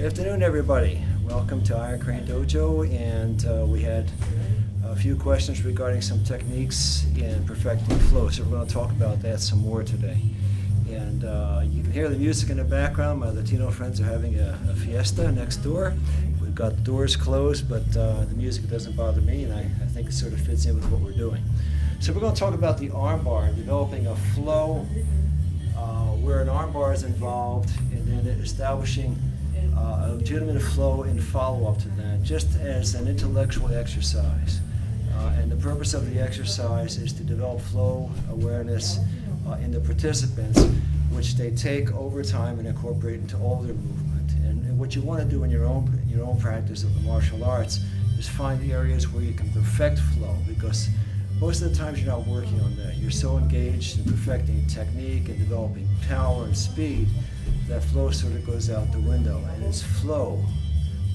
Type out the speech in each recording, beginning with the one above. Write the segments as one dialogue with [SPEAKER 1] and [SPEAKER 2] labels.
[SPEAKER 1] Good afternoon, everybody. Welcome to Iron Crane Dojo, and we had a few questions regarding some techniques in perfecting flow, so we're going to talk about that some more today. And you can hear the music in the background. My Latino friends are having a fiesta next door. We've got the doors closed, but the music doesn't bother me, and I think it sort of fits in with what we're doing. So we're going to talk about the arm bar and developing a flow where an arm bar is involved, and then establishing a legitimate flow and follow-up to that, just as an intellectual exercise. And the purpose of the exercise is to develop flow awareness in the participants, which they take over time and incorporate into all their movement. And what you want to do in your own practice of the martial arts is find the areas where you can perfect flow, because most of the times you're not working on that. You're so engaged in perfecting technique and developing power and speed that flow sort of goes out the window. And it's flow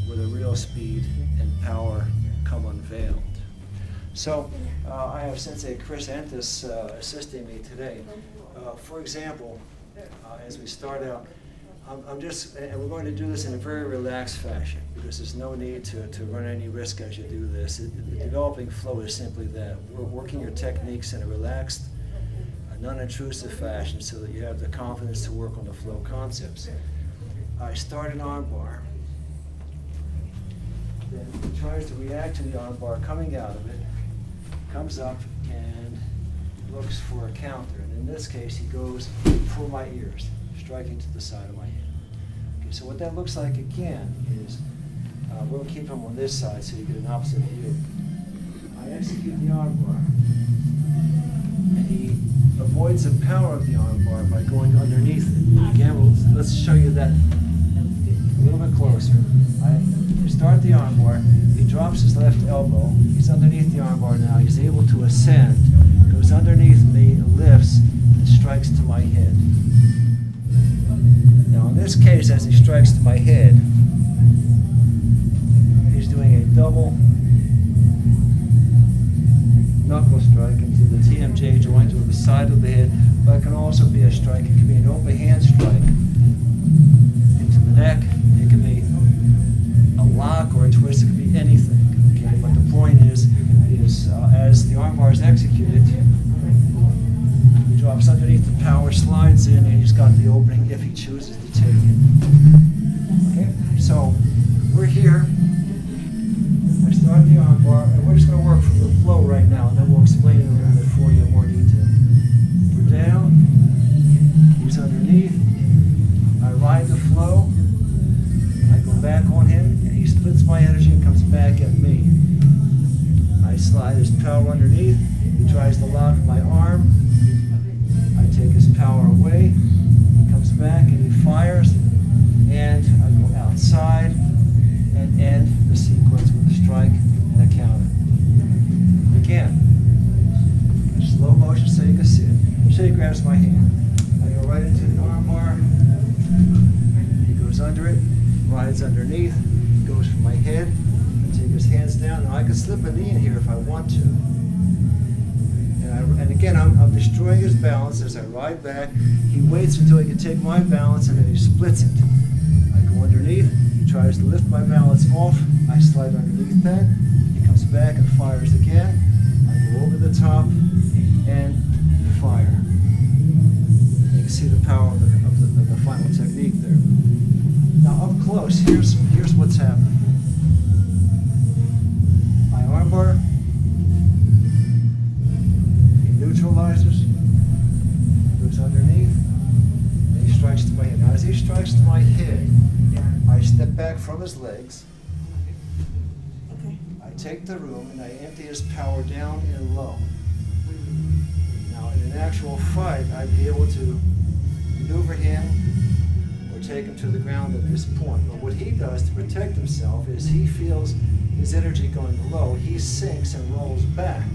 [SPEAKER 1] where the real speed and power come unveiled. So I have Sensei Chris Entis assisting me today. For example, as we start out, and we're going to do this in a very relaxed fashion, because there's no need to run any risk as you do this. Developing flow is simply that. We're working your techniques in a relaxed, non-intrusive fashion so that you have the confidence to work on the flow concepts. I start an arm bar. Then he tries to react to the arm bar coming out of it, comes up and looks for a counter. And in this case, he goes for my ears, striking to the side of my head. Okay, so what that looks like again is, we'll keep him on this side so you get an opposite view. I execute the arm bar, and he avoids the power of the arm bar by going underneath it. Again, let's show you that a little bit closer. I start the arm bar, he drops his left elbow, he's underneath the arm bar now, he's able to ascend, goes underneath me, lifts, and strikes to my head. Now in this case, as he strikes to my head, he's doing a double knuckle strike into the TMJ joint or the side of the head, but it can also be a strike. It can be an open hand strike into the neck. It can be a lock or a twist. It can be anything. Okay, but the point is as the arm bar is executed, he drops underneath the power, slides in, and he's got the opening if he chooses to take it. Okay, so we're here. I start the arm bar, and we're just going to work from the flow right now, and then we'll explain it a little bit for you in more detail. We're down, he's underneath, I ride the flow, I go back on him, and he splits my energy and comes back at me. I slide his power underneath, he tries to lock my arm, I take his power away, he comes back and he fires, and I go outside and end the sequence with a strike and a counter. Again, slow motion so you can see it. So he grabs my hand. I go right into the arm bar. He goes under it, rides underneath, goes for my head. I take his hands down. Now I can slip a knee in here if I want to. And again, I'm destroying his balance as I ride back. He waits until he can take my balance, and then he splits it. I go underneath. He tries to lift my balance off. I slide underneath that. He comes back and fires again. I go over the top and fire. You can see the power of the final technique there. Now up close, here's what's happening. My arm bar, he neutralizes, goes underneath, and he strikes to my head. Now as he strikes to my head, I step back from his legs. I take the room and I empty his power down and low. Now in an actual fight, I'd be able to maneuver him or take him to the ground at this point. But what he does to protect himself is he feels his energy going low, he sinks and rolls back,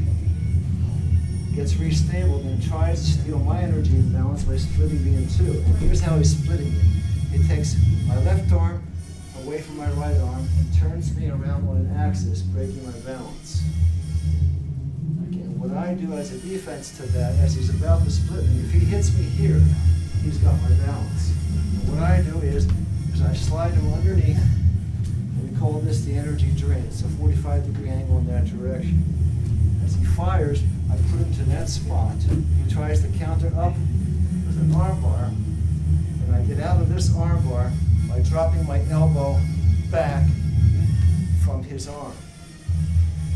[SPEAKER 1] gets restabled, and tries to steal my energy and balance by splitting me in two. And here's how he's splitting me. He takes my left arm away from my right arm and turns me around on an axis, breaking my balance. Again, what I do as a defense to that, as he's about to split me, if he hits me here, he's got my balance. And what I do is is I slide him underneath, and we call this the energy drain. It's a 45-degree angle in that direction. As he fires, I put him to that spot. He tries to counter up with an arm bar, and I get out of this arm bar by dropping my elbow back from his arm.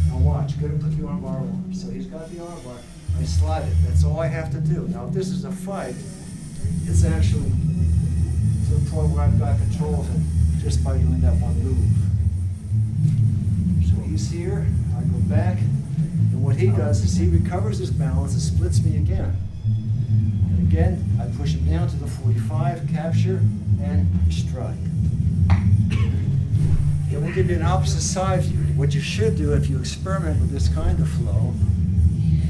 [SPEAKER 1] Now watch, get him to put the arm bar on. So he's got the arm bar. I slide it. That's all I have to do. Now if this is a fight, it's actually to the point where I've got control of him just by doing that one move. So he's here, I go back, and what he does is he recovers his balance and splits me again. And again, I push him down to the 45, capture, and strike. It will give you an opposite side view. What you should do if you experiment with this kind of flow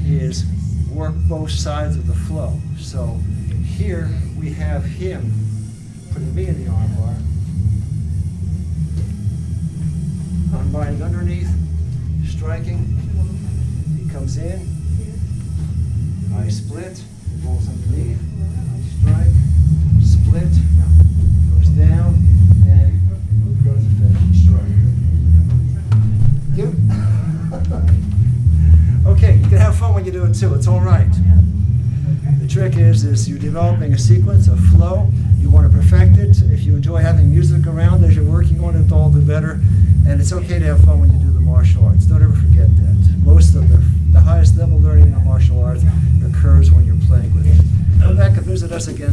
[SPEAKER 1] is work both sides of the flow. So here we have him putting me in the arm bar. I'm riding underneath, striking. He comes in, I split, he rolls underneath, I strike, split, goes down, and goes to finish, strike. Okay, you can have fun when you do it too, it's all right. The trick is you're developing a sequence, a flow. You want to perfect it. If you enjoy having music around as you're working on it, all the better. And it's okay to have fun when you do the martial arts. Don't ever forget that. Most of the highest level learning in the martial arts occurs when you're playing with it. Come back and visit us again.